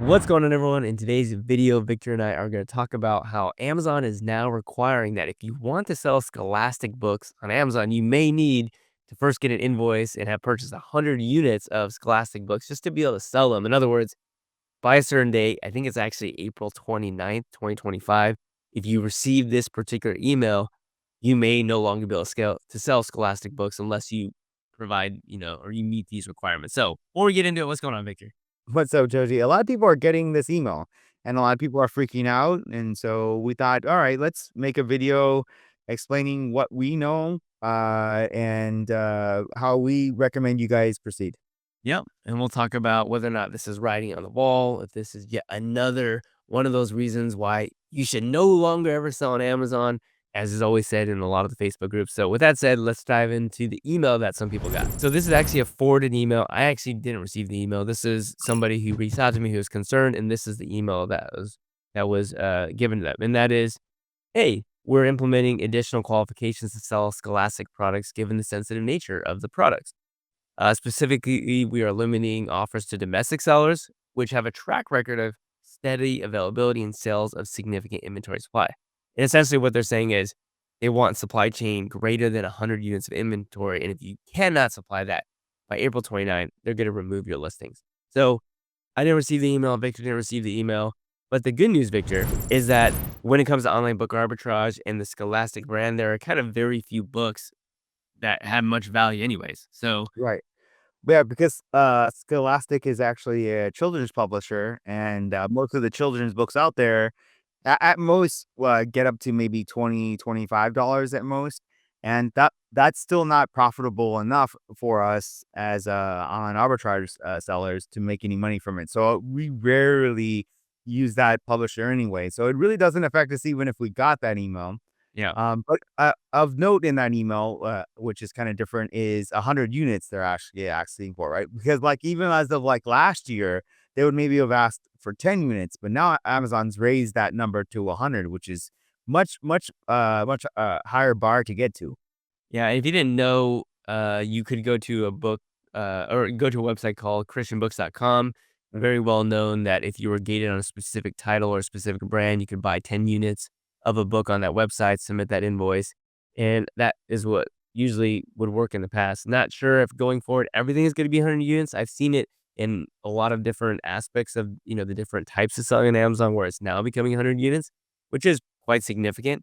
What's going on, everyone? In today's video, Victor and I are going to talk about how Amazon is now requiring that if you want to sell Scholastic books on Amazon, you may need to first get an invoice and have purchased 100 units of Scholastic books just to be able to sell them. In other words, by a certain date, I think it's actually April 29th, 2025. If you receive this particular email, you may no longer be able to sell Scholastic books unless you provide, or you meet these requirements. So before we get into it, what's going on, Victor? What's up, Joji? A lot of people are getting this email and a lot of people are freaking out. And so we thought, all right, let's make a video explaining what we know and how we recommend you guys proceed. Yep. And we'll talk about whether or not this is writing on the wall, if this is yet another one of those reasons why you should no longer ever sell on Amazon, as is always said in a lot of the Facebook groups. So, with that said, let's dive into the email that some people got. So, this is actually a forwarded email. I actually didn't receive the email. This is somebody who reached out to me who was concerned, and this is the email that was given to them, and that is, "Hey, we're implementing additional qualifications to sell Scholastic products given the sensitive nature of the products. Specifically, we are limiting offers to domestic sellers, which have a track record of steady availability and sales of significant inventory supply." And essentially, what they're saying is they want supply chain greater than 100 units of inventory. And if you cannot supply that by April 29th, they're going to remove your listings. So I didn't receive the email. Victor didn't receive the email. But the good news, Victor, is that when it comes to online book arbitrage and the Scholastic brand, there are kind of very few books that have much value, anyways. So, Right. Yeah, because Scholastic is actually a children's publisher, and most of the children's books out there at most get up to maybe $20-25 at most, and that's still not profitable enough for us as online arbitrage sellers to make any money from it. So we rarely use that publisher anyway. So it really doesn't affect us even if we got that email. yeah. But of note in that email, which is kind of different, is 100 units they're actually asking for, right? Because like even as of like last year, they would maybe have asked for 10 units, but now Amazon's raised that number to 100, which is much higher bar to get to. Yeah, if you didn't know, you could go to or go to a website called christianbooks.com. Very well known that if you were gated on a specific title or a specific brand, you could buy 10 units of a book on that website, submit that invoice, and that is what usually would work in the past. Not sure if going forward everything is going to be 100 units. I've seen it in a lot of different aspects of the different types of selling on Amazon, where it's now becoming 100 units, which is quite significant.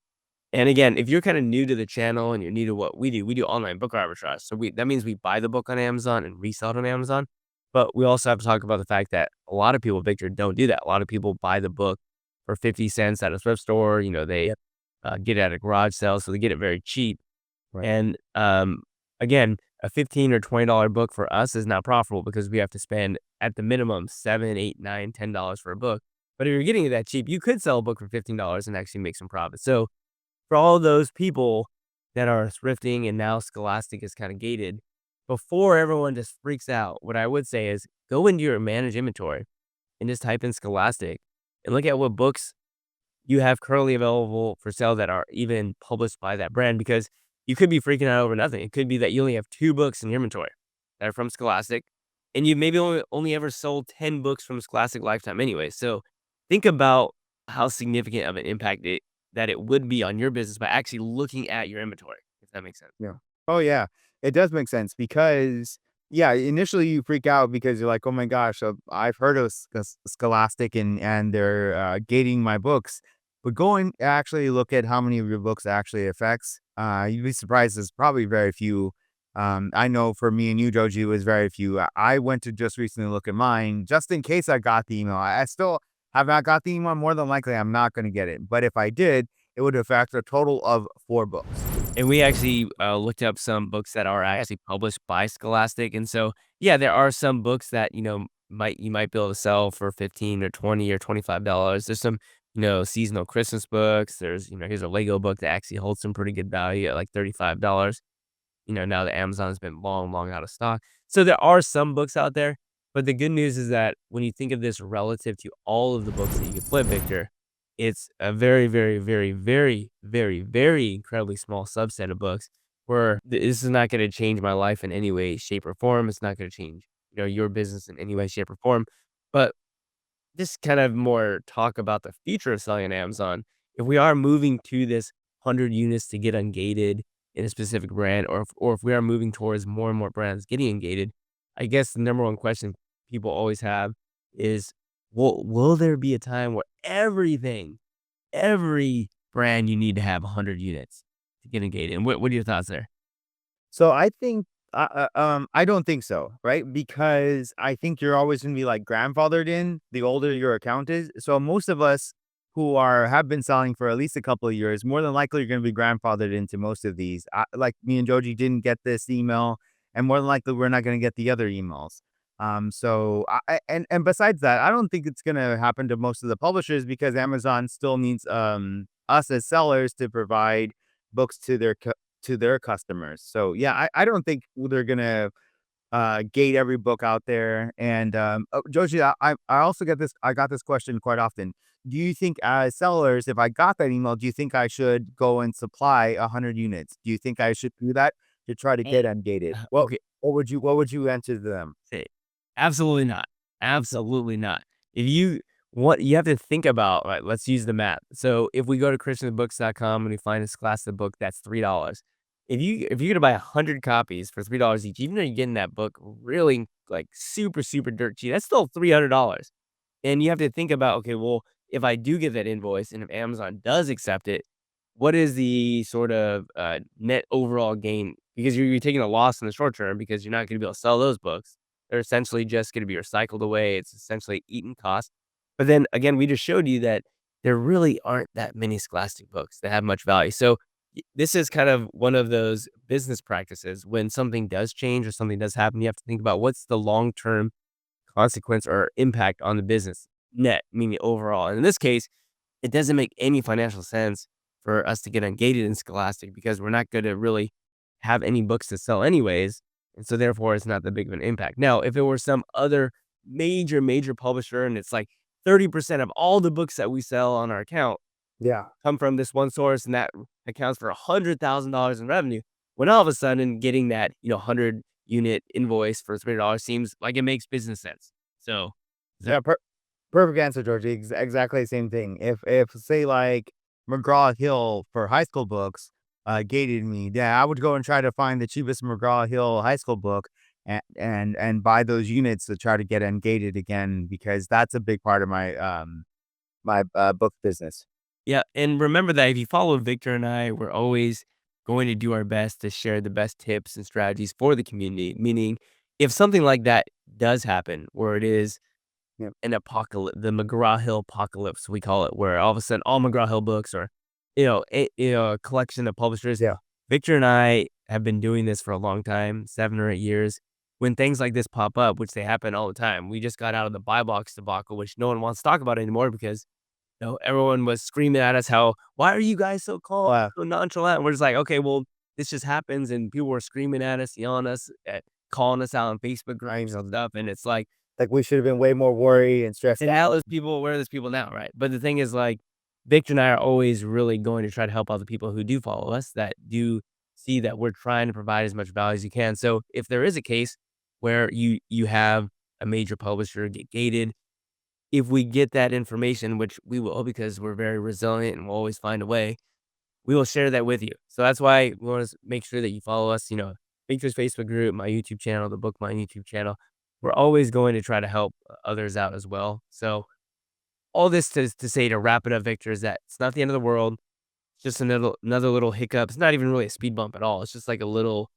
And again, if you're kind of new to the channel and you're new to what we do online book arbitrage. So that means we buy the book on Amazon and resell it on Amazon. But we also have to talk about the fact that a lot of people, Victor, don't do that. A lot of people buy the book for 50 cents at a thrift store. They Yep. get it at a garage sale, so they get it very cheap. Right. And again, a $15 or $20 book for us is not profitable because we have to spend at the minimum 7, 8, 9, $10 for a book. But if you're getting it that cheap, you could sell a book for $15 and actually make some profit. So for all those people that are thrifting and now Scholastic is kind of gated, before everyone just freaks out, what I would say is go into your manage inventory and just type in Scholastic and look at what books you have currently available for sale that are even published by that brand, because you could be freaking out over nothing. It could be that you only have 2 books in your inventory that are from Scholastic, and you maybe only ever sold 10 books from Scholastic lifetime anyway. So think about how significant of an impact that it would be on your business by actually looking at your inventory, if that makes sense. Yeah. Oh, yeah. It does make sense because, yeah, initially you freak out because you're like, "Oh my gosh, I've heard of Scholastic and they're gating my books." But go and actually look at how many of your books actually affects. You'd be surprised. There's probably very few. I know for me and you, Joji, it was very few. I went to just recently look at mine just in case I got the email. I still have not got the email. More than likely, I'm not going to get it. But if I did, it would affect a total of 4 books. And we actually looked up some books that are actually published by Scholastic. And so, yeah, there are some books that, you might be able to sell for 15 or 20 or $25. There's some, seasonal Christmas books. There's, here's a Lego book that actually holds some pretty good value at like $35. Now that Amazon's been long, long out of stock. So there are some books out there, but the good news is that when you think of this relative to all of the books that you could flip, Victor, it's a very, very, very, very, very, very incredibly small subset of books where this is not going to change my life in any way, shape, or form. It's not going to change, your business in any way, shape, or form. But just kind of more talk about the future of selling on Amazon. If we are moving to this 100 units to get ungated in a specific brand, or if we are moving towards more and more brands getting ungated, I guess the number one question people always have is, will there be a time where every brand you need to have 100 units to get ungated? And what are your thoughts there? So I think, I don't think so, right? Because I think you're always gonna be like grandfathered in the older your account is. So most of us who have been selling for at least a couple of years, more than likely you're gonna be grandfathered into most of these. Like me and Joji didn't get this email, and more than likely we're not gonna get the other emails. So and besides that, I don't think it's gonna happen to most of the publishers because Amazon still needs us as sellers to provide books to their customers. So yeah, I don't think they're gonna gate every book out there. And Joshi, I also get this. I got this question quite often. Do you think as sellers, if I got that email, do you think I should go and supply 100 units? Do you think I should do that to try to get Hey, ungated? okay. What would you answer to them? Say, absolutely not. Absolutely not. If you what you have to think about, right, let's use the math. So if we go to christianbooks.com and we find a Scholastic book, that's $3. If you're gonna buy 100 copies for $3 each, even though you're getting that book really like super, super dirt cheap, that's still $300. And you have to think about, okay, well, if I do get that invoice and if Amazon does accept it, what is the sort of net overall gain? Because you're taking a loss in the short term because you're not going to be able to sell those books. They're essentially just going to be recycled away. It's essentially eaten cost. But then again, we just showed you that there really aren't that many Scholastic books that have much value. So this is kind of one of those business practices. When something does change or something does happen, you have to think about what's the long term consequence or impact on the business net, meaning overall. And in this case, it doesn't make any financial sense for us to get ungated in Scholastic because we're not going to really have any books to sell anyways. And so therefore it's not that big of an impact. Now, if it were some other major publisher and it's like 30% of all the books that we sell on our account Yeah. come from this one source and that accounts for $100,000 in revenue, when all of a sudden getting that, 100 unit invoice for $3 seems like it makes business sense. So is that Yeah. Perfect answer, Georgie. Exactly the same thing. If say like McGraw Hill for high school books gated me, yeah, I would go and try to find the cheapest McGraw Hill high school book and buy those units to try to get ungated again because that's a big part of my book business. Yeah, and remember that if you follow Victor and I, we're always going to do our best to share the best tips and strategies for the community. Meaning, if something like that does happen, where it is Yeah. an apocalypse, the McGraw Hill apocalypse, we call it, where all of a sudden all McGraw Hill books or a collection of publishers. Yeah. Victor and I have been doing this for a long time, 7 or 8 years. When things like this pop up, which they happen all the time, we just got out of the buy box debacle, which no one wants to talk about anymore because everyone was screaming at us how, "Why are you guys so calm, Wow. so nonchalant?" And we're just like, "Okay, well, this just happens," and people were screaming at us, yelling us, calling us out on Facebook I groups and know. stuff, and it's like, Like we should have been way more worried and stressed and out. now there's people where are those people now, right? But the thing is, like, Victor and I are always really going to try to help out the people who do follow us, that do see that we're trying to provide as much value as you can. So if there is a case where you have a major publisher get gated, if we get that information, which we will because we're very resilient and we'll always find a way, we will share that with you. So that's why we want to make sure that you follow us, Victor's Facebook group, my YouTube channel, the BookMine YouTube channel. We're always going to try to help others out as well. So all this to say, to wrap it up, Victor, is that it's not the end of the world. It's just another little hiccup. It's not even really a speed bump at all. It's just like a little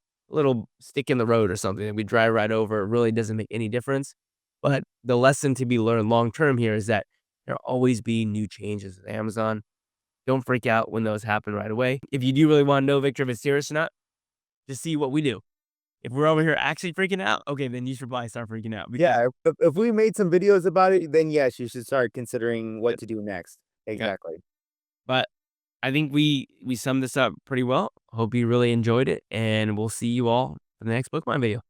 stick in the road or something that we drive right over. It really doesn't make any difference. But the lesson to be learned long term here is that there'll always be new changes with Amazon. Don't freak out when those happen right away. If you do really want to know, Victor, if it's serious or not, just see what we do. If we're over here actually freaking out, okay, then you should probably start freaking out because Yeah. If we made some videos about it, then yes, you should start considering what to do next. yeah. Exactly. But I think we summed this up pretty well. Hope you really enjoyed it, and we'll see you all for the next Bookmine video.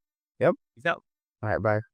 Yep. Peace out. All right. Bye.